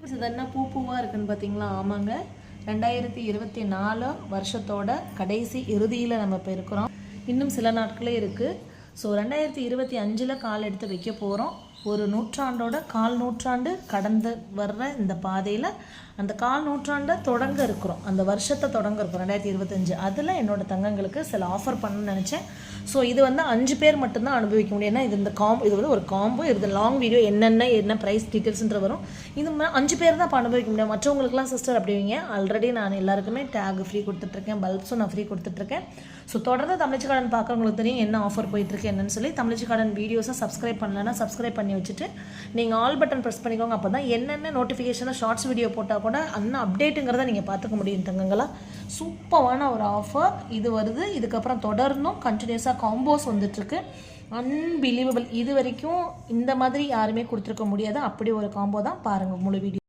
இது என்ன பூவாக இருக்குன்னு பார்த்தீங்களா? ஆமாங்க, 2024 வருஷத்தோட கடைசி இறுதியில் நம்ம இப்போ இருக்கிறோம். இன்னும் சில நாட்களே இருக்குது. ஸோ 2025 கால் எடுத்து வைக்க போகிறோம். ஒரு நூற்றாண்டோட கால் நூற்றாண்டு கடந்து வர்ற இந்த பாதையில் அந்த கால் நூற்றாண்டை தொடங்க இருக்கிறோம், அந்த வருஷத்தை தொடங்க இருக்கிறோம் 2025. அதில் என்னோடய தங்கங்களுக்கு சில ஆஃபர் பண்ணணும்னு நினச்சேன். ஸோ இது வந்து 5 பேர் மட்டும்தான் அனுபவிக்க முடியும். ஏன்னா இது இது வந்து ஒரு காம்போ, இது லாங் வீடியோ, என்ன ப்ரைஸ் டீட்டெயில்ஸ்ன்ற வரும். இது 5 பேர் தான் இப்போ அனுபவிக்க முடியும். மற்றவங்களுக்குலாம் சிஸ்டர் அப்படிவீங்க. ஆல்ரெடி நான் எல்லாருக்குமே டேக் ஃப்ரீ கொடுத்துட்ருக்கேன், பல்ப்ஸும் நான் ஃப்ரீ கொடுத்துட்ருக்கேன். ஸோ தொடர்ந்து தமிழ்ச்சி கார்டன் பார்க்குறவங்களுக்கு தெரியும் என்ன ஆஃபர் போயிட்டுருக்கு என்னன்னு சொல்லி. தமிழ்ச்சி கார்டன் வீடியோஸை சப்ஸ்கிரைப் பண்ணலன்னா சப்ஸ்கிரைப் பண்ணி வச்சுட்டு நீங்கள் ஆல் பட்டன் ப்ரெஸ் பண்ணிக்கோங்க. அப்போ தான் என்னென்ன நோட்டிஃபிகேஷனாக ஷார்ட்ஸ் வீடியோ போட்டால் கூட அந்த அப்டேட்டுங்கிறத நீங்கள் பார்த்துக்க முடியும் தங்கங்களா. சூப்பரான ஒரு ஆஃபர் இது வருது. இதுக்கப்புறம் தொடர்ந்தும் கண்டினியூஸாக காம்போஸ் வந்துட்டுருக்கு. அன்பிலீவபிள். இது வரைக்கும் இந்த மாதிரி யாருமே கொடுத்துருக்க முடியாது. அப்படி ஒரு காம்போ தான். பாருங்கள் முழு வீடியோ.